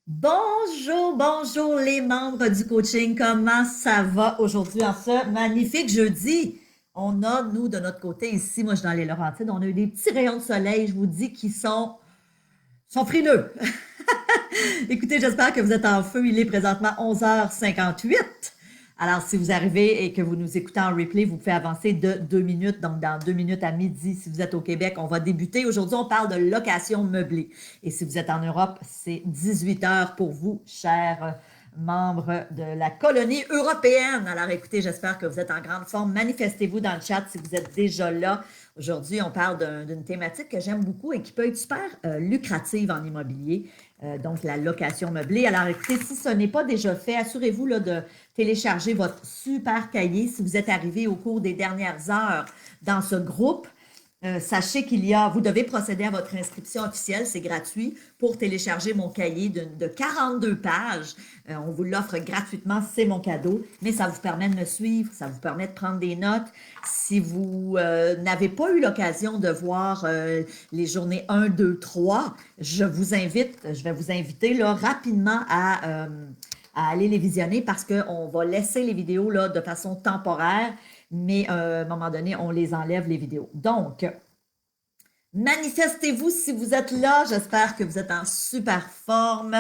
Bonjour, bonjour les membres du coaching. Comment ça va aujourd'hui en ce magnifique jeudi? On a, nous, de notre côté, ici, moi je suis dans les Laurentides, on a eu des petits rayons de soleil, je vous dis, qui sont frileux. Écoutez, j'espère que vous êtes en feu. Il est présentement 11h58. Alors, si vous arrivez et que vous nous écoutez en replay, vous pouvez avancer de 2 minutes. Donc, dans 2 minutes à midi, si vous êtes au Québec, on va débuter. Aujourd'hui, on parle de location meublée. Et si vous êtes en Europe, c'est 18 heures pour vous, chers membres de la colonie européenne. Alors, écoutez, j'espère que vous êtes en grande forme. Manifestez-vous dans le chat si vous êtes déjà là. Aujourd'hui, on parle d'une thématique que j'aime beaucoup et qui peut être super lucrative en immobilier, donc la location meublée. Alors, écoutez, si ce n'est pas déjà fait, assurez-vous là, de télécharger votre super cahier. Si vous êtes arrivé au cours des dernières heures dans ce groupe, sachez vous devez procéder à votre inscription officielle, c'est gratuit, pour télécharger mon cahier de 42 pages. On vous l'offre gratuitement, c'est mon cadeau, mais ça vous permet de me suivre, ça vous permet de prendre des notes. Si vous n'avez pas eu l'occasion de voir les journées 1, 2, 3, je vais vous inviter là, rapidement à aller les visionner parce qu'on va laisser les vidéos là, de façon temporaire, mais à un moment donné, on les enlève, les vidéos. Donc, manifestez-vous si vous êtes là. J'espère que vous êtes en super forme.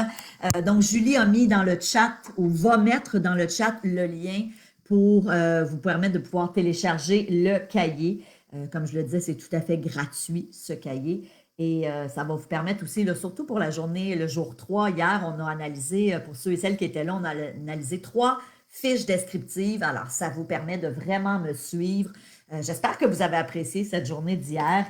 Donc, Julie a mis dans le chat ou va mettre dans le chat le lien pour vous permettre de pouvoir télécharger le cahier. Comme je le disais, c'est tout à fait gratuit, ce cahier. Et ça va vous permettre aussi, là, surtout pour la journée, le jour 3, hier, on a analysé, pour ceux et celles qui étaient là, on a analysé 3 fiches descriptives. Alors, ça vous permet de vraiment me suivre. J'espère que vous avez apprécié cette journée d'hier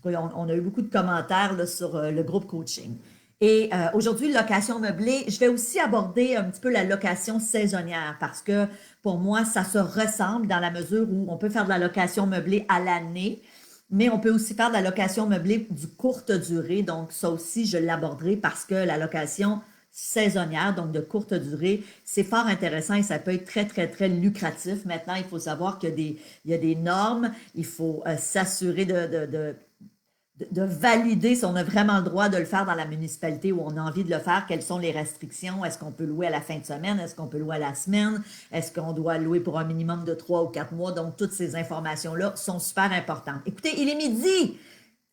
on a eu beaucoup de commentaires là, sur le groupe coaching. Et aujourd'hui, location meublée, je vais aussi aborder un petit peu la location saisonnière parce que pour moi, ça se ressemble dans la mesure où on peut faire de la location meublée à l'année, mais on peut aussi faire de la location meublée du courte durée. Donc, ça aussi, je l'aborderai parce que la location saisonnière, donc de courte durée, c'est fort intéressant et ça peut être très, très, très lucratif. Maintenant, il faut savoir qu'il y a des normes, il faut s'assurer de valider si on a vraiment le droit de le faire dans la municipalité où on a envie de le faire, quelles sont les restrictions, est-ce qu'on peut louer à la fin de semaine, est-ce qu'on peut louer à la semaine, est-ce qu'on doit louer pour un minimum de 3 ou 4 mois, donc toutes ces informations-là sont super importantes. Écoutez, il est midi,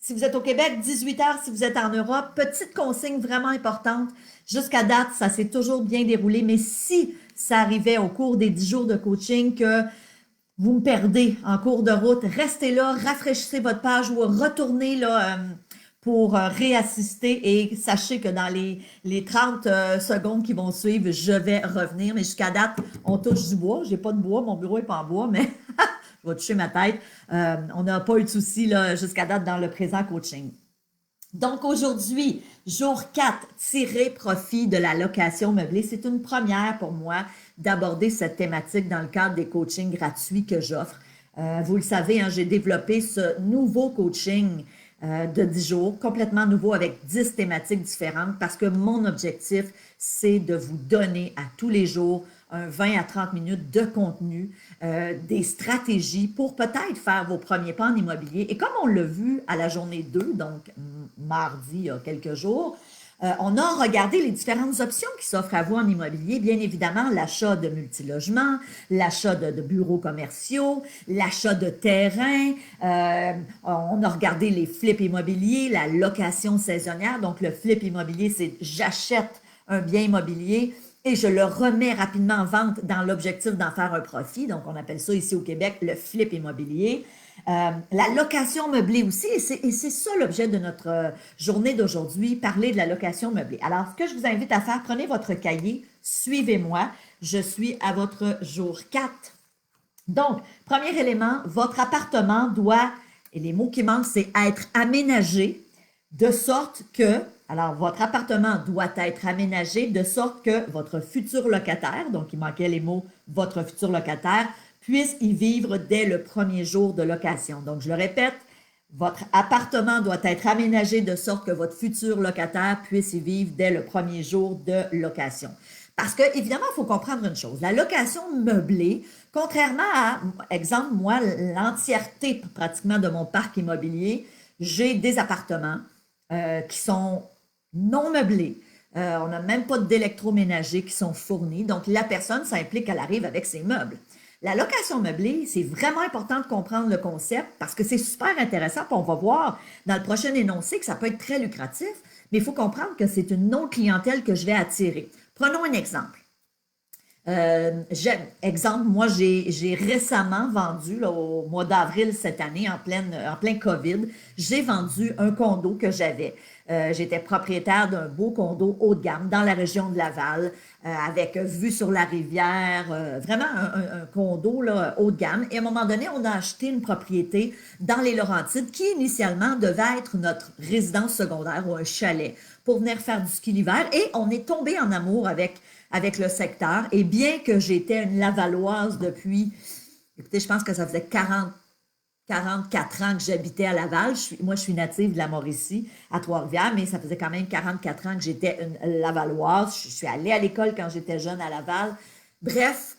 si vous êtes au Québec, 18 heures si vous êtes en Europe, petite consigne vraiment importante, jusqu'à date, ça s'est toujours bien déroulé, mais si ça arrivait au cours des 10 jours de coaching que vous me perdez en cours de route, restez là, rafraîchissez votre page ou retournez là pour réassister et sachez que dans les 30 secondes qui vont suivre, je vais revenir. Mais jusqu'à date, on touche du bois. J'ai pas de bois, mon bureau est pas en bois, mais je vais toucher ma tête. On n'a pas eu de soucis là jusqu'à date dans le présent coaching. Donc aujourd'hui, jour 4, tirer profit de la location meublée. C'est une première pour moi d'aborder cette thématique dans le cadre des coachings gratuits que j'offre. Vous le savez, hein, j'ai développé ce nouveau coaching de 10 jours, complètement nouveau avec 10 thématiques différentes parce que mon objectif, c'est de vous donner à tous les jours un 20 à 30 minutes de contenu, des stratégies pour peut-être faire vos premiers pas en immobilier. Et comme on l'a vu à la journée 2, donc mardi, il y a quelques jours, on a regardé les différentes options qui s'offrent à vous en immobilier. Bien évidemment, l'achat de multilogements, l'achat de bureaux commerciaux, l'achat de terrains. On a regardé les flips immobiliers, la location saisonnière. Donc, le flip immobilier, c'est j'achète un bien immobilier et je le remets rapidement en vente dans l'objectif d'en faire un profit. Donc, on appelle ça ici au Québec le flip immobilier. La location meublée aussi, et c'est ça l'objet de notre journée d'aujourd'hui, parler de la location meublée. Alors, ce que je vous invite à faire, prenez votre cahier, suivez-moi. Je suis à votre jour 4. Donc, premier élément, votre appartement doit, et les mots qui manquent, c'est être aménagé de sorte que, alors votre appartement doit être aménagé de sorte que votre futur locataire, donc il manquait les mots votre futur locataire, puisse y vivre dès le premier jour de location. Donc, je le répète, votre appartement doit être aménagé de sorte que votre futur locataire puisse y vivre dès le premier jour de location. Parce que, évidemment, il faut comprendre une chose. La location meublée, contrairement à, exemple, moi, l'entièreté pratiquement de mon parc immobilier, j'ai des appartements qui sont non meublés. On n'a même pas d'électroménager qui sont fournis. Donc, la personne, ça implique qu'elle arrive avec ses meubles. La location meublée, c'est vraiment important de comprendre le concept parce que c'est super intéressant. Puis on va voir dans le prochain énoncé que ça peut être très lucratif, mais il faut comprendre que c'est une non-clientèle que je vais attirer. Prenons un exemple. Exemple, moi, j'ai récemment vendu, là, au mois d'avril cette année, en plein COVID, j'ai vendu un condo que j'avais. J'étais propriétaire d'un beau condo haut de gamme dans la région de Laval, avec vue sur la rivière, vraiment un condo là, haut de gamme. Et à un moment donné, on a acheté une propriété dans les Laurentides qui initialement devait être notre résidence secondaire ou un chalet pour venir faire du ski l'hiver. Et on est tombé en amour avec le secteur. Et bien que j'étais une Lavalloise depuis, écoutez, je pense que ça faisait 44 ans que j'habitais à Laval. Moi, je suis native de la Mauricie, à Trois-Rivières, mais ça faisait quand même 44 ans que j'étais une Lavalloise. Je suis allée à l'école quand j'étais jeune à Laval. Bref,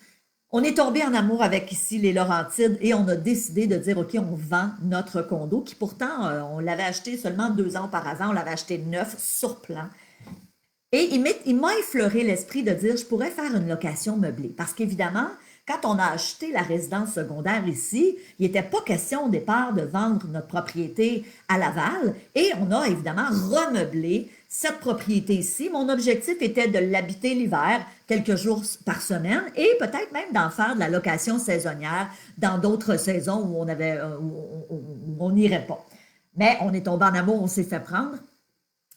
on est tombé en amour avec ici les Laurentides et on a décidé de dire, OK, on vend notre condo qui pourtant, on l'avait acheté seulement 2 ans auparavant. On l'avait acheté neuf sur plan. Et il m'a effleuré l'esprit de dire, je pourrais faire une location meublée. Parce qu'évidemment, quand on a acheté la résidence secondaire ici, il n'était pas question au départ de vendre notre propriété à Laval. Et on a évidemment remeublé cette propriété ici. Mon objectif était de l'habiter l'hiver, quelques jours par semaine, et peut-être même d'en faire de la location saisonnière dans d'autres saisons où on n'irait pas. Mais on est tombé en amour, on s'est fait prendre.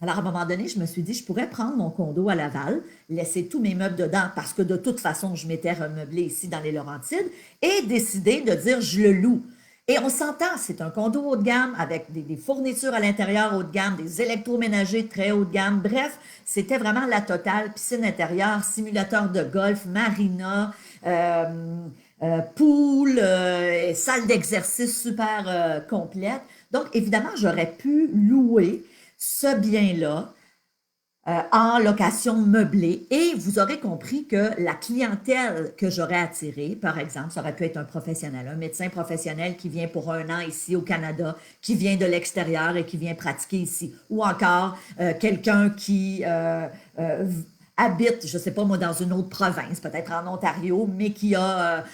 Alors, à un moment donné, je me suis dit, je pourrais prendre mon condo à Laval, laisser tous mes meubles dedans parce que de toute façon, je m'étais remeublée ici dans les Laurentides et décider de dire, je le loue. Et on s'entend, c'est un condo haut de gamme avec des fournitures à l'intérieur haut de gamme, des électroménagers très haut de gamme. Bref, c'était vraiment la totale. Piscine intérieure, simulateur de golf, marina, pool, salle d'exercice super complète. Donc, évidemment, j'aurais pu louer ce bien-là en location meublée et vous aurez compris que la clientèle que j'aurais attirée, par exemple, ça aurait pu être un professionnel, un médecin professionnel qui vient pour 1 an ici au Canada, qui vient de l'extérieur et qui vient pratiquer ici, ou encore quelqu'un qui habite, je ne sais pas moi, dans une autre province, peut-être en Ontario, mais qui a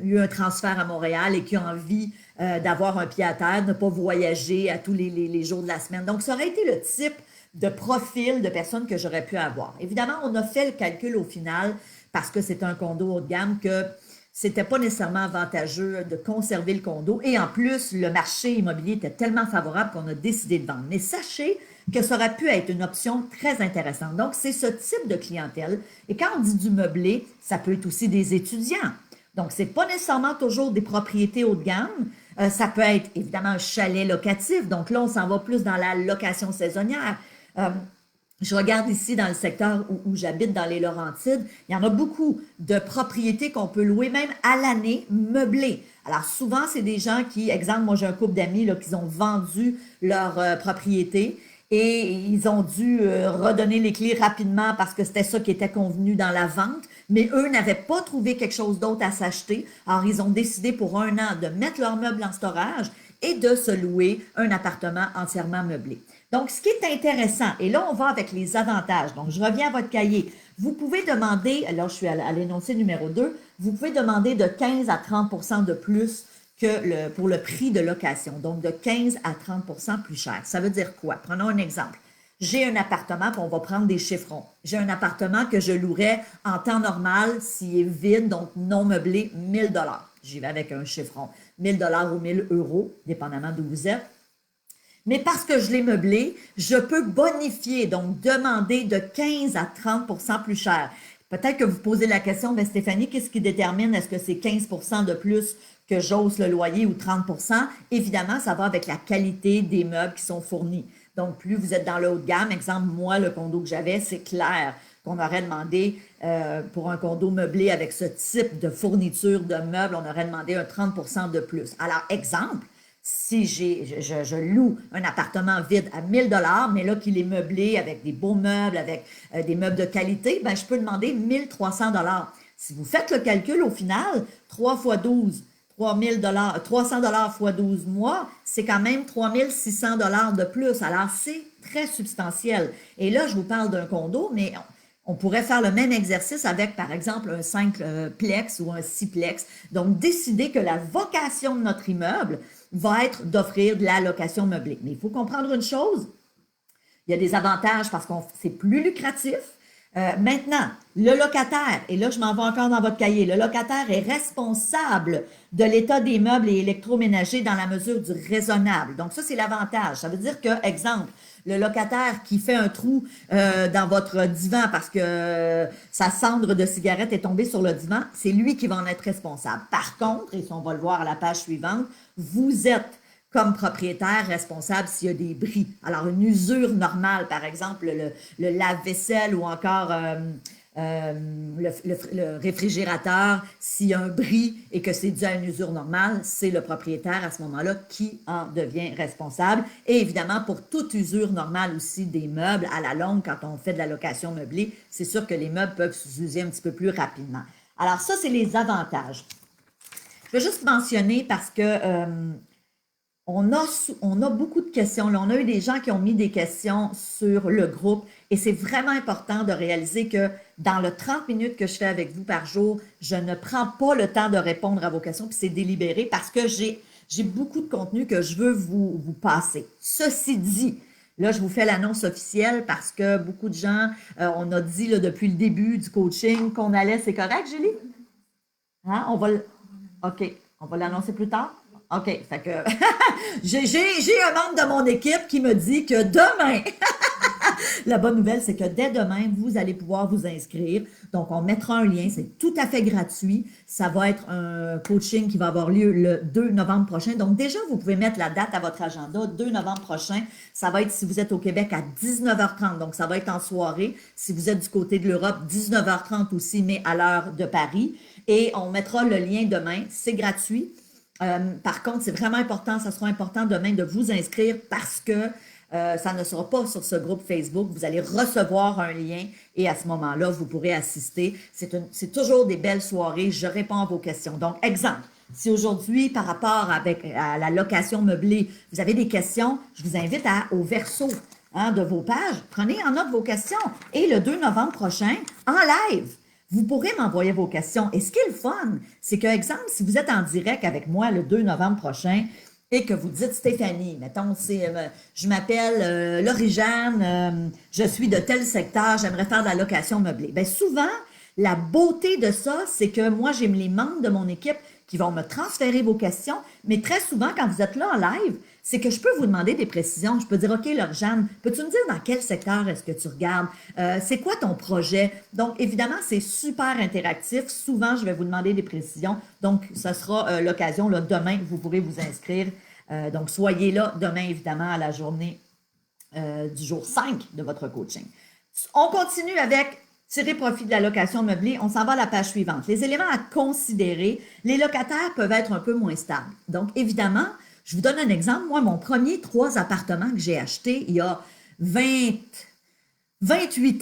eu un transfert à Montréal et qui a envie d'avoir un pied à terre, ne pas voyager à tous les jours de la semaine. Donc, ça aurait été le type de profil de personnes que j'aurais pu avoir. Évidemment, on a fait le calcul au final, parce que c'est un condo haut de gamme, que c'était pas nécessairement avantageux de conserver le condo. Et en plus, le marché immobilier était tellement favorable qu'on a décidé de vendre. Mais sachez que ça aurait pu être une option très intéressante. Donc, c'est ce type de clientèle. Et quand on dit du meublé, ça peut être aussi des étudiants. Donc, ce n'est pas nécessairement toujours des propriétés haut de gamme. Ça peut être évidemment un chalet locatif. Donc là, on s'en va plus dans la location saisonnière. Je regarde ici dans le secteur où j'habite, dans les Laurentides, il y en a beaucoup de propriétés qu'on peut louer même à l'année meublées. Alors souvent, c'est des gens qui, exemple, moi j'ai un couple d'amis là, qui ont vendu leur propriété et ils ont dû redonner les clés rapidement parce que c'était ça qui était convenu dans la vente, mais eux n'avaient pas trouvé quelque chose d'autre à s'acheter. Alors ils ont décidé pour 1 an de mettre leurs meubles en storage et de se louer un appartement entièrement meublé. Donc, ce qui est intéressant, et là, on va avec les avantages. Donc, je reviens à votre cahier. Vous pouvez demander, alors je suis à l'énoncé numéro 2, vous pouvez demander de 15 à 30 de plus que pour le prix de location. Donc, de 15 à 30 plus cher. Ça veut dire quoi? Prenons un exemple. J'ai un appartement, puis on va prendre des chiffrons. J'ai un appartement que je louerais en temps normal, s'il est vide, donc non meublé, 1 000 $. J'y vais avec un chiffron. 1 000 $ ou 1 000 €, dépendamment d'où vous êtes. Mais parce que je l'ai meublé, je peux bonifier, donc demander de 15 à 30 plus cher. Peut-être que vous posez la question, bien Stéphanie, qu'est-ce qui détermine, est-ce que c'est 15 de plus que j'ose le loyer ou 30 Évidemment, ça va avec la qualité des meubles qui sont fournis. Donc, plus vous êtes dans le haut de gamme, exemple, moi, le condo que j'avais, c'est clair qu'on aurait demandé pour un condo meublé avec ce type de fourniture de meubles, on aurait demandé un 30 de plus. Alors, exemple, si je loue un appartement vide à 1 000 $, mais là qu'il est meublé avec des beaux meubles, avec des meubles de qualité, ben, je peux demander 1 300 $. Si vous faites le calcul au final, 3 fois 12, 300 fois 12 mois, c'est quand même 3 600 de plus. Alors, c'est très substantiel. Et là, je vous parle d'un condo, mais on pourrait faire le même exercice avec, par exemple, un 5-plex ou un 6-plex. Donc, décider que la vocation de notre immeuble va être d'offrir de la location meublée. Mais il faut comprendre une chose, il y a des avantages parce que c'est plus lucratif. Maintenant, le locataire, et là je m'en vais encore dans votre cahier, le locataire est responsable de l'état des meubles et électroménagers dans la mesure du raisonnable. Donc ça, c'est l'avantage. Ça veut dire que, exemple, le locataire qui fait un trou dans votre divan parce que sa cendre de cigarette est tombée sur le divan, c'est lui qui va en être responsable. Par contre, et on va le voir à la page suivante, vous êtes comme propriétaire responsable s'il y a des bris. Alors, une usure normale, par exemple, le lave-vaisselle ou encore le réfrigérateur, s'il y a un bris et que c'est dû à une usure normale, c'est le propriétaire à ce moment-là qui en devient responsable. Et évidemment, pour toute usure normale aussi des meubles, à la longue, quand on fait de la location meublée, c'est sûr que les meubles peuvent s'user un petit peu plus rapidement. Alors ça, c'est les avantages. Je vais juste mentionner parce que on a beaucoup de questions. Là, on a eu des gens qui ont mis des questions sur le groupe et c'est vraiment important de réaliser que dans le 30 minutes que je fais avec vous par jour, je ne prends pas le temps de répondre à vos questions, puis c'est délibéré parce que j'ai beaucoup de contenu que je veux vous passer. Ceci dit, là, je vous fais l'annonce officielle parce que beaucoup de gens, on a dit là, depuis le début du coaching qu'on allait, c'est correct, Julie? Hein? OK, on va l'annoncer plus tard? OK, fait que j'ai un membre de mon équipe qui me dit que demain, la bonne nouvelle, c'est que dès demain, vous allez pouvoir vous inscrire. Donc, on mettra un lien, c'est tout à fait gratuit. Ça va être un coaching qui va avoir lieu le 2 novembre prochain. Donc, déjà, vous pouvez mettre la date à votre agenda, 2 novembre prochain. Ça va être, si vous êtes au Québec, à 19h30. Donc, ça va être en soirée. Si vous êtes du côté de l'Europe, 19h30 aussi, mais à l'heure de Paris. Et on mettra le lien demain. C'est gratuit. Par contre, c'est vraiment important, ça sera important demain de vous inscrire parce que ça ne sera pas sur ce groupe Facebook. Vous allez recevoir un lien et à ce moment-là, vous pourrez assister. C'est toujours des belles soirées. Je réponds à vos questions. Donc, exemple, si aujourd'hui, par rapport à la location meublée, vous avez des questions, je vous invite au verso de vos pages. Prenez en note vos questions. Et le 2 novembre prochain, en live, vous pourrez m'envoyer vos questions. Et ce qui est le fun, c'est que, exemple, si vous êtes en direct avec moi le 2 novembre prochain et que vous dites Stéphanie, mettons, je m'appelle Laurie-Jeanne, je suis de tel secteur, j'aimerais faire de la location meublée. Bien, souvent, la beauté de ça, c'est que moi, j'ai les membres de mon équipe qui vont me transférer vos questions, mais très souvent, quand vous êtes là en live, c'est que je peux vous demander des précisions. Je peux dire, OK, Laure-Jeanne, peux-tu me dire dans quel secteur est-ce que tu regardes? C'est quoi ton projet? Donc, évidemment, c'est super interactif. Souvent, je vais vous demander des précisions. Donc, ce sera l'occasion, là, demain, vous pourrez vous inscrire. Donc, soyez là demain, évidemment, à la journée du jour 5 de votre coaching. On continue avec tirer profit de la location meublée. On s'en va à la page suivante. Les éléments à considérer. Les locataires peuvent être un peu moins stables. Donc, évidemment, je vous donne un exemple. Moi, mon premier 3 appartements que j'ai acheté il y a 28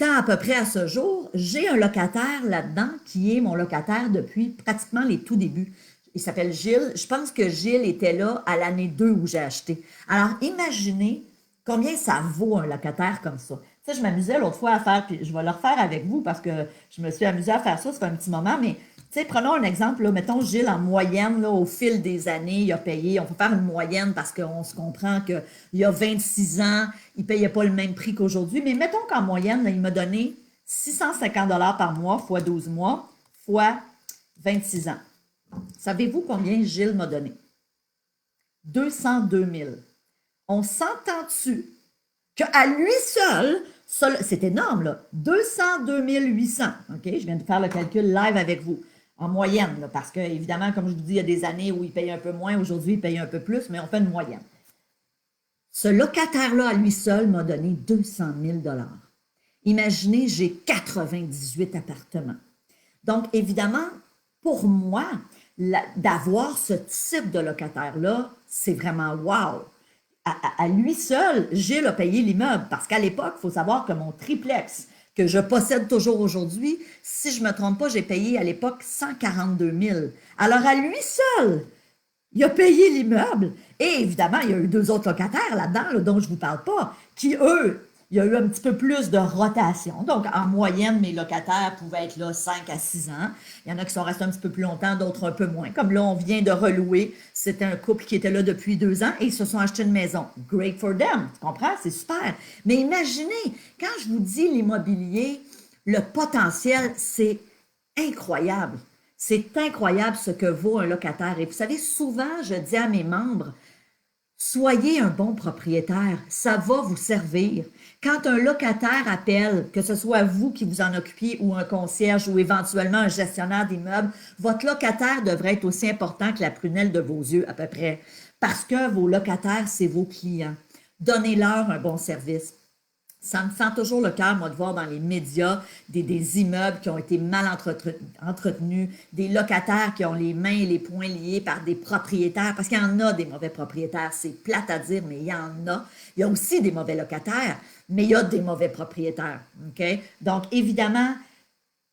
ans à peu près à ce jour, j'ai un locataire là-dedans qui est mon locataire depuis pratiquement les tout débuts. Il s'appelle Gilles. Je pense que Gilles était là à l'année 2 où j'ai acheté. Alors, imaginez combien ça vaut un locataire comme ça. Tu sais, je m'amusais l'autre fois à faire, puis je vais le refaire avec vous parce que je me suis amusée à faire ça, ça fait un petit moment, mais tu sais, prenons un exemple, là, mettons Gilles en moyenne, là, au fil des années, il a payé, on peut faire une moyenne parce qu'on se comprend qu'il y a 26 ans, il ne payait pas le même prix qu'aujourd'hui, mais mettons qu'en moyenne, là, il m'a donné 650 $ par mois, fois 12 mois, fois 26 ans. Savez-vous combien Gilles m'a donné? 202 000. On s'entend-tu qu'à lui seul, c'est énorme, là, 202 800. OK? Je viens de faire le calcul live avec vous, en moyenne, là, parce que, évidemment, comme je vous dis, il y a des années où il paye un peu moins, aujourd'hui, il paye un peu plus, mais on fait une moyenne. Ce locataire-là, à lui seul, m'a donné 200 000 $. Imaginez, j'ai 98 appartements. Donc, évidemment, pour moi, d'avoir ce type de locataire-là, c'est vraiment wow! À lui seul, Gilles a payé l'immeuble parce qu'à l'époque, il faut savoir que mon triplex que je possède toujours aujourd'hui, si je ne me trompe pas, j'ai payé à l'époque 142 000. Alors, à lui seul, il a payé l'immeuble. Et évidemment, il y a eu deux autres locataires là-dedans, là, dont je ne vous parle pas, qui, eux, il y a eu un petit peu plus de rotation. Donc, en moyenne, mes locataires pouvaient être là 5 à 6 ans. Il y en a qui sont restés un petit peu plus longtemps, d'autres un peu moins. Comme là, on vient de relouer. C'était un couple qui était là depuis 2 ans et ils se sont achetés une maison. Great for them. Tu comprends? C'est super. Mais imaginez, quand je vous dis l'immobilier, le potentiel, c'est incroyable. C'est incroyable ce que vaut un locataire. Et vous savez, souvent, je dis à mes membres, soyez un bon propriétaire, ça va vous servir. Quand un locataire appelle, que ce soit vous qui vous en occupiez ou un concierge ou éventuellement un gestionnaire d'immeuble, votre locataire devrait être aussi important que la prunelle de vos yeux à peu près. Parce que vos locataires, c'est vos clients. Donnez-leur un bon service. Ça me fend toujours le cœur, moi, de voir dans les médias des immeubles qui ont été mal entretenus, des locataires qui ont les mains et les poings liés par des propriétaires, parce qu'il y en a des mauvais propriétaires, c'est plate à dire, mais il y en a. Il y a aussi des mauvais locataires, mais il y a des mauvais propriétaires. OK? Donc, évidemment,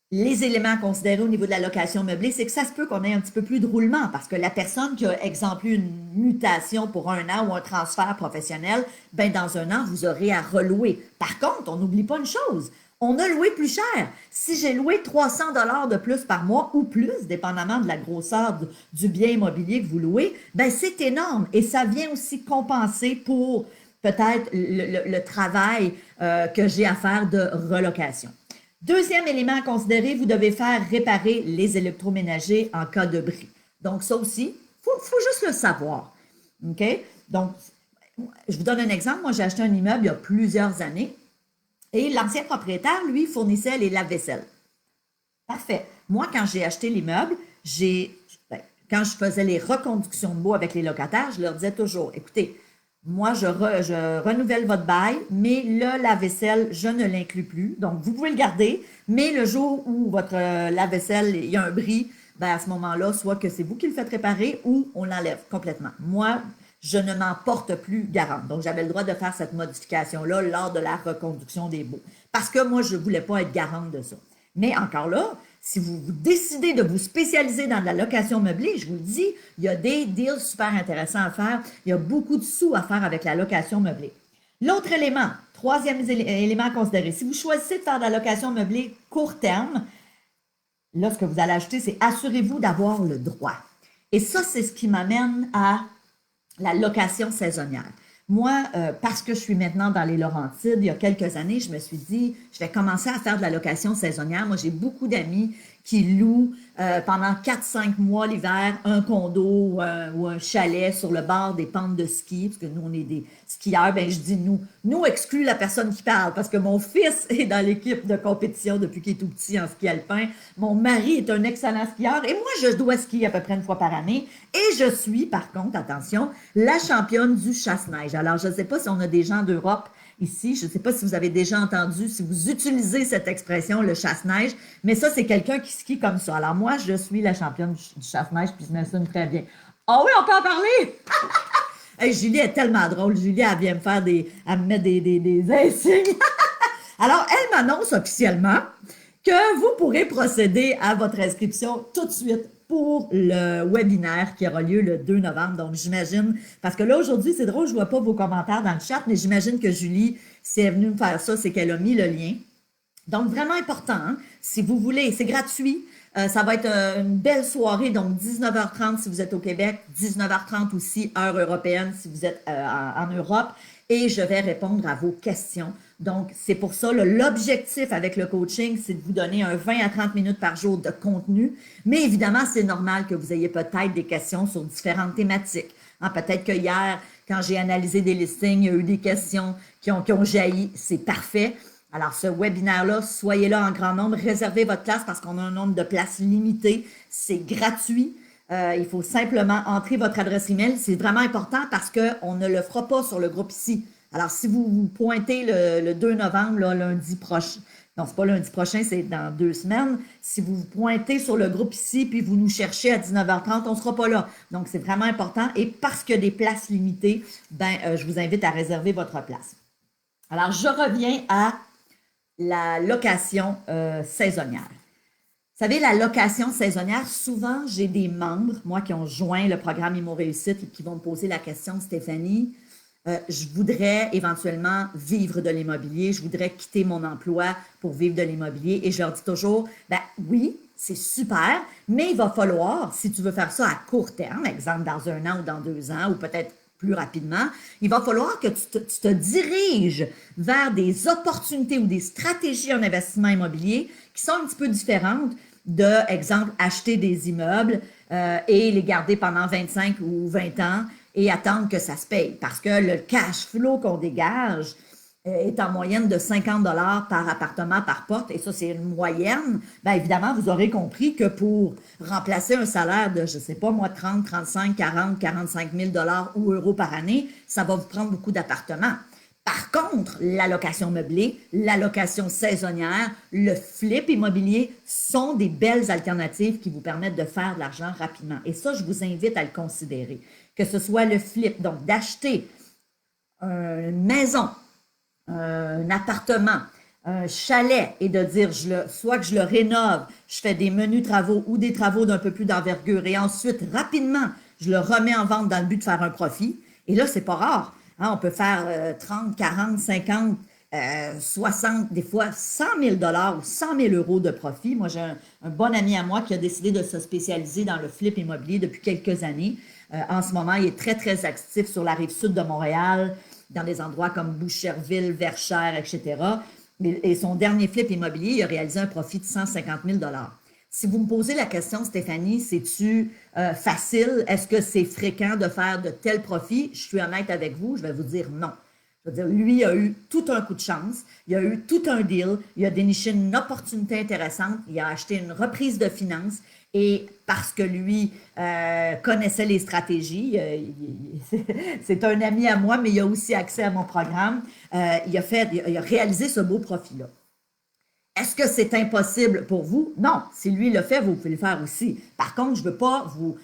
les éléments à considérer au niveau de la location meublée, c'est que ça se peut qu'on ait un petit peu plus de roulement parce que la personne qui a, exemple, une mutation pour 1 an ou un transfert professionnel, ben dans 1 an, vous aurez à relouer. Par contre, on n'oublie pas une chose, on a loué plus cher. Si j'ai loué 300 dollars de plus par mois ou plus, dépendamment de la grosseur du bien immobilier que vous louez, ben c'est énorme et ça vient aussi compenser pour peut-être le travail que j'ai à faire de relocation. Deuxième élément à considérer, vous devez faire réparer les électroménagers en cas de bris. Donc, ça aussi, faut juste le savoir. OK? Donc, je vous donne un exemple. Moi, j'ai acheté un immeuble il y a plusieurs années et l'ancien propriétaire, lui, fournissait les lave-vaisselle. Parfait. Moi, quand j'ai acheté l'immeuble, quand je faisais les reconductions de bois avec les locataires, je leur disais toujours, écoutez, moi, je renouvelle votre bail, mais le lave-vaisselle, je ne l'inclus plus. Donc, vous pouvez le garder, mais le jour où votre lave-vaisselle, il y a un bris, ben à ce moment-là, soit que c'est vous qui le faites réparer ou on l'enlève complètement. Moi, je ne m'en porte plus garante. Donc, j'avais le droit de faire cette modification-là lors de la reconduction des baux. Parce que moi, je ne voulais pas être garante de ça. Mais encore là, si vous décidez de vous spécialiser dans de la location meublée, je vous le dis, il y a des deals super intéressants à faire. Il y a beaucoup de sous à faire avec la location meublée. L'autre élément, troisième élément à considérer, si vous choisissez de faire de la location meublée court terme, là, ce que vous allez acheter, c'est assurez-vous d'avoir le droit. Et ça, c'est ce qui m'amène à la location saisonnière. Moi, parce que je suis maintenant dans les Laurentides, il y a quelques années, je me suis dit, je vais commencer à faire de la location saisonnière. Moi, j'ai beaucoup d'amis qui louent pendant 4-5 mois l'hiver un condo ou un chalet sur le bord des pentes de ski, parce que nous, on est des skieurs. Ben, je dis nous. Nous exclut la personne qui parle, parce que mon fils est dans l'équipe de compétition depuis qu'il est tout petit en ski alpin. Mon mari est un excellent skieur et moi, je dois skier à peu près une fois par année. Et je suis, par contre, attention, la championne du chasse-neige. Alors, je ne sais pas si on a des gens d'Europe ici. Je ne sais pas si vous avez déjà entendu, si vous utilisez cette expression, le chasse-neige, mais ça, c'est quelqu'un qui skie comme ça. Alors moi, je suis la championne du chasse-neige, puis je me sonne très bien. Ah oui, on peut en parler! Hey, Julie est tellement drôle. Julie, elle vient me faire elle me met des insignes. Alors, elle m'annonce officiellement que vous pourrez procéder à votre inscription tout de suite pour le webinaire qui aura lieu le 2 novembre. Donc, j'imagine, parce que là, aujourd'hui, c'est drôle, je ne vois pas vos commentaires dans le chat, mais j'imagine que Julie, si elle est venue me faire ça, c'est qu'elle a mis le lien. Donc, vraiment important, hein? Si vous voulez, c'est gratuit. Ça va être une belle soirée, donc 19h30 si vous êtes au Québec, 19h30 aussi, heure européenne si vous êtes en Europe. Et je vais répondre à vos questions. Donc, c'est pour ça, l'objectif avec le coaching, c'est de vous donner un 20 à 30 minutes par jour de contenu. Mais évidemment, c'est normal que vous ayez peut-être des questions sur différentes thématiques. Hein, peut-être que hier, quand j'ai analysé des listings, il y a eu des questions qui ont jailli. C'est parfait. Alors, ce webinaire-là, soyez là en grand nombre. Réservez votre place parce qu'on a un nombre de places limité. C'est gratuit. Il faut simplement entrer votre adresse email. C'est vraiment important parce qu'on ne le fera pas sur le groupe ici. Alors, si vous vous pointez le 2 novembre, là, lundi prochain, non, c'est pas lundi prochain, c'est dans 2 semaines. Si vous vous pointez sur le groupe ici, puis vous nous cherchez à 19h30, on ne sera pas là. Donc, c'est vraiment important. Et parce qu'il y a des places limitées, je vous invite à réserver votre place. Alors, je reviens à la location saisonnière. savez, la location saisonnière, souvent, j'ai des membres, moi, qui ont joint le programme Immo Réussite et qui vont me poser la question, Stéphanie, je voudrais éventuellement vivre de l'immobilier, je voudrais quitter mon emploi pour vivre de l'immobilier. Et je leur dis toujours, ben oui, c'est super, mais il va falloir, si tu veux faire ça à court terme, exemple dans 1 an ou dans 2 ans, ou peut-être plus rapidement, il va falloir que tu te diriges vers des opportunités ou des stratégies en investissement immobilier qui sont un petit peu différentes de, exemple, acheter des immeubles et les garder pendant 25 ou 20 ans et attendre que ça se paye. Parce que le cash flow qu'on dégage est en moyenne de 50 par appartement par porte, et ça, c'est une moyenne. Bien évidemment, vous aurez compris que pour remplacer un salaire de, je ne sais pas moi, 30, 35, 40, 45 000 ou euros par année, ça va vous prendre beaucoup d'appartements. Par contre, la location meublée, la location saisonnière, le flip immobilier sont des belles alternatives qui vous permettent de faire de l'argent rapidement. Et ça, je vous invite à le considérer. Que ce soit le flip, donc d'acheter une maison, un appartement, un chalet et de dire soit que je le rénove, je fais des menus travaux ou des travaux d'un peu plus d'envergure et ensuite, rapidement, je le remets en vente dans le but de faire un profit. Et là, c'est pas rare. Hein, on peut faire 30, 40, 50, 60, des fois 100 000 ou 100 000 euros de profit. Moi, j'ai un bon ami à moi qui a décidé de se spécialiser dans le flip immobilier depuis quelques années. En ce moment, il est très, très actif sur la rive sud de Montréal, dans des endroits comme Boucherville, Verchères, etc. Et son dernier flip immobilier, il a réalisé un profit de 150 000 $. Si vous me posez la question, Stéphanie, c'est-tu facile? Est-ce que c'est fréquent de faire de tels profits? Je suis honnête avec vous, je vais vous dire non. Je veux dire, lui a eu tout un coup de chance, il a eu tout un deal, il a déniché une opportunité intéressante, il a acheté une reprise de finances et parce que lui connaissait les stratégies, c'est un ami à moi, mais il a aussi accès à mon programme, il a réalisé ce beau profit-là. Est-ce que c'est impossible pour vous? Non. Si lui le fait, vous pouvez le faire aussi. Par contre, je ne veux pas vous...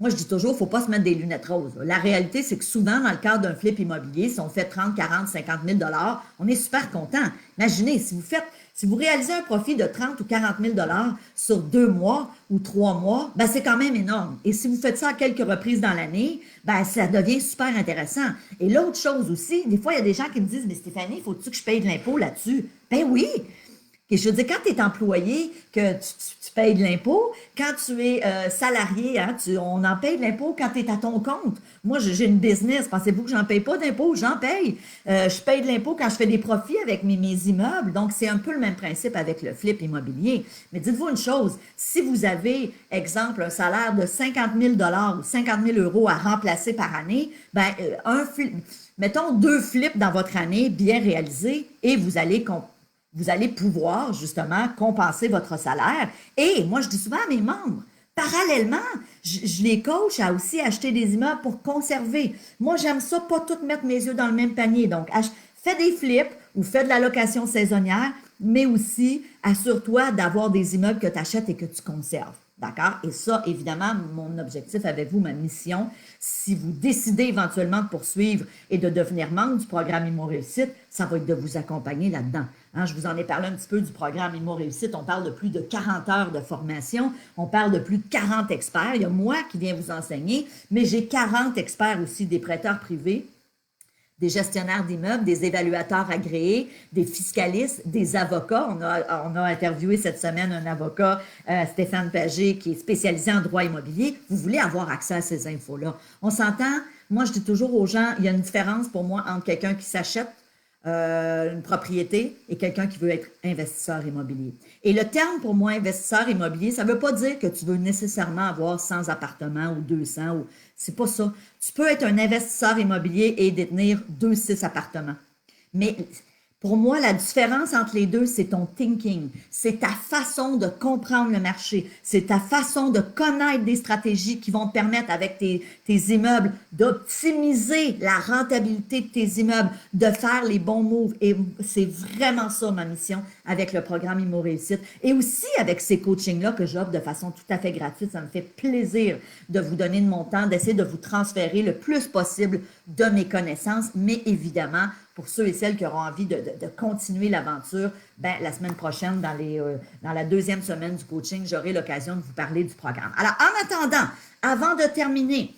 Moi, je dis toujours, il ne faut pas se mettre des lunettes roses. La réalité, c'est que souvent, dans le cadre d'un flip immobilier, si on fait 30, 40, 50 000 $, on est super content. Imaginez, si vous réalisez un profit de 30 ou 40 000 $ sur 2 mois ou 3 mois, ben c'est quand même énorme. Et si vous faites ça à quelques reprises dans l'année, ben ça devient super intéressant. Et l'autre chose aussi, des fois, il y a des gens qui me disent, mais Stéphanie, faut-tu que je paye de l'impôt là-dessus? Ben oui! Et je veux dire, quand tu es employé, que tu payes de l'impôt, quand tu es salarié, hein, on en paye de l'impôt quand tu es à ton compte. Moi, j'ai une business. Pensez-vous que j'en paye pas d'impôt? J'en paye. Je paye de l'impôt quand je fais des profits avec mes immeubles. Donc, c'est un peu le même principe avec le flip immobilier. Mais dites-vous une chose, si vous avez, exemple, un salaire de 50 000 $ ou 50 000 euros à remplacer par année, ben, mettons 2 flips dans votre année bien réalisés et vous allez pouvoir justement compenser votre salaire. Et moi, je dis souvent à mes membres, parallèlement, je les coach à aussi acheter des immeubles pour conserver. Moi, j'aime ça, pas tout mettre mes yeux dans le même panier. Donc, fais des flips ou fais de la location saisonnière, mais aussi assure-toi d'avoir des immeubles que tu achètes et que tu conserves. D'accord? Et ça, évidemment, mon objectif avec vous, ma mission, si vous décidez éventuellement de poursuivre et de devenir membre du programme Immo Réussite, ça va être de vous accompagner là-dedans. Hein, je vous en ai parlé un petit peu du programme Immo Réussite. On parle de plus de 40 heures de formation. On parle de plus de 40 experts. Il y a moi qui viens vous enseigner, mais j'ai 40 experts aussi, des prêteurs privés, des gestionnaires d'immeubles, des évaluateurs agréés, des fiscalistes, des avocats. On a interviewé cette semaine un avocat, Stéphane Pagé, qui est spécialisé en droit immobilier. Vous voulez avoir accès à ces infos-là. On s'entend? Moi, je dis toujours aux gens, il y a une différence pour moi entre quelqu'un qui s'achète une propriété et quelqu'un qui veut être investisseur immobilier. Et le terme pour moi, investisseur immobilier, ça ne veut pas dire que tu veux nécessairement avoir 100 appartements ou 200. C'est pas ça. Tu peux être un investisseur immobilier et détenir 2-6 appartements. Mais pour moi, la différence entre les deux, c'est ton thinking. C'est ta façon de comprendre le marché. C'est ta façon de connaître des stratégies qui vont te permettre, avec tes immeubles, d'optimiser la rentabilité de tes immeubles, de faire les bons moves. Et c'est vraiment ça ma mission avec le programme Immo Réussite. Et aussi avec ces coachings-là que j'offre de façon tout à fait gratuite. Ça me fait plaisir de vous donner de mon temps, d'essayer de vous transférer le plus possible de mes connaissances, mais évidemment, pour ceux et celles qui auront envie de continuer l'aventure, ben, la semaine prochaine, dans la deuxième semaine du coaching, j'aurai l'occasion de vous parler du programme. Alors, en attendant, avant de terminer,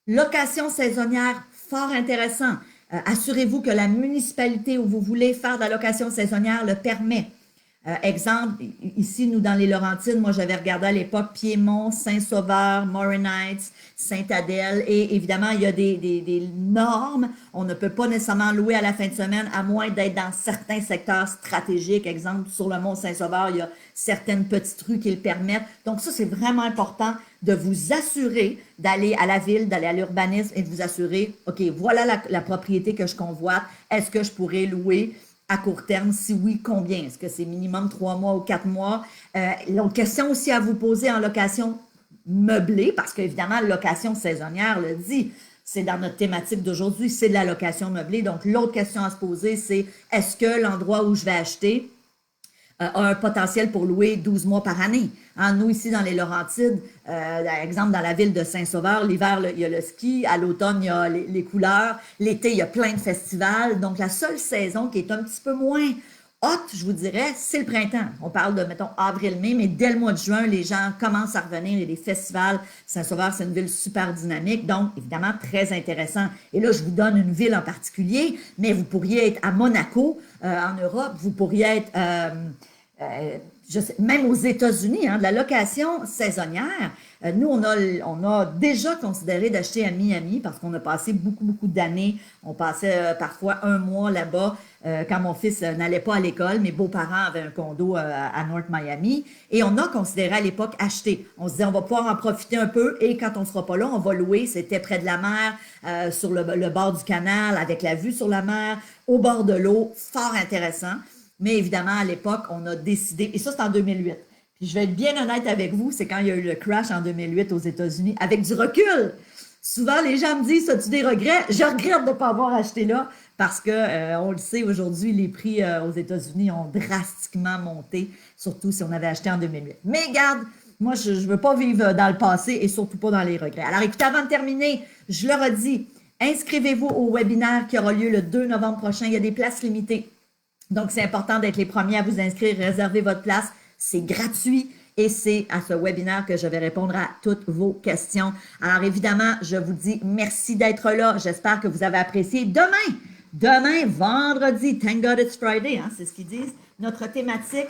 location saisonnière, fort intéressant. Assurez-vous que la municipalité où vous voulez faire de la location saisonnière le permet. Exemple, ici, nous, dans les Laurentides, moi, j'avais regardé à l'époque Piémont, Saint-Sauveur, Morin Heights, Sainte-Adèle, et évidemment, il y a des normes. On ne peut pas nécessairement louer à la fin de semaine, à moins d'être dans certains secteurs stratégiques. Exemple, sur le mont Saint-Sauveur, il y a certaines petites rues qui le permettent. Donc, ça, c'est vraiment important de vous assurer d'aller à la ville, d'aller à l'urbanisme et de vous assurer, OK, voilà la propriété que je convoite. Est-ce que je pourrais louer à court terme? Si oui, combien? Est-ce que c'est minimum 3 mois ou 4 mois? L'autre question aussi à vous poser en location meublée, parce qu'évidemment, location saisonnière le dit, c'est dans notre thématique d'aujourd'hui, c'est de la location meublée. Donc, l'autre question à se poser, c'est est-ce que l'endroit où je vais acheter a un potentiel pour louer 12 mois par année? Hein, nous, ici, dans les Laurentides, exemple, dans la ville de Saint-Sauveur, l'hiver, il y a le ski, à l'automne, il y a les couleurs, l'été, il y a plein de festivals. Donc, la seule saison qui est un petit peu moins haute, je vous dirais, c'est le printemps. On parle de, mettons, avril-mai, mais dès le mois de juin, les gens commencent à revenir. Il y a des festivals. Saint-Sauveur, c'est une ville super dynamique, donc, évidemment, très intéressant. Et là, je vous donne une ville en particulier, mais vous pourriez être à Monaco, en Europe, vous pourriez être... je sais, même aux États-Unis, hein, de la location saisonnière, nous, on a déjà considéré d'acheter à Miami parce qu'on a passé beaucoup d'années. On passait parfois un mois là-bas quand mon fils n'allait pas à l'école. Mes beaux-parents avaient un condo à North Miami et on a considéré à l'époque acheter. On se disait, on va pouvoir en profiter un peu et quand on ne sera pas là, on va louer. C'était près de la mer, sur le bord du canal, avec la vue sur la mer, au bord de l'eau, fort intéressant. Mais évidemment, à l'époque, on a décidé, et ça, c'est en 2008. Puis je vais être bien honnête avec vous, c'est quand il y a eu le crash en 2008 aux États-Unis, avec du recul. Souvent, les gens me disent, as-tu des regrets? Je regrette de ne pas avoir acheté là parce que, on le sait, aujourd'hui, les prix aux États-Unis ont drastiquement monté, surtout si on avait acheté en 2008. Mais regarde, moi, je ne veux pas vivre dans le passé et surtout pas dans les regrets. Alors, écoutez, avant de terminer, je le redis, inscrivez-vous au webinaire qui aura lieu le 2 novembre prochain. Il y a des places limitées. Donc, c'est important d'être les premiers à vous inscrire, réserver votre place. C'est gratuit et c'est à ce webinaire que je vais répondre à toutes vos questions. Alors, évidemment, je vous dis merci d'être là. J'espère que vous avez apprécié. Demain, vendredi, thank God it's Friday, hein, c'est ce qu'ils disent. Notre thématique,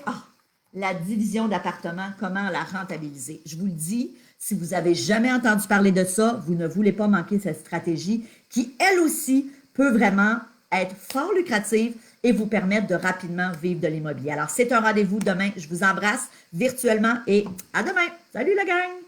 la division d'appartements, comment la rentabiliser. Je vous le dis, si vous n'avez jamais entendu parler de ça, vous ne voulez pas manquer cette stratégie qui, elle aussi, peut vraiment être fort lucrative et vous permettre de rapidement vivre de l'immobilier. Alors, c'est un rendez-vous demain. Je vous embrasse virtuellement et à demain. Salut la gang!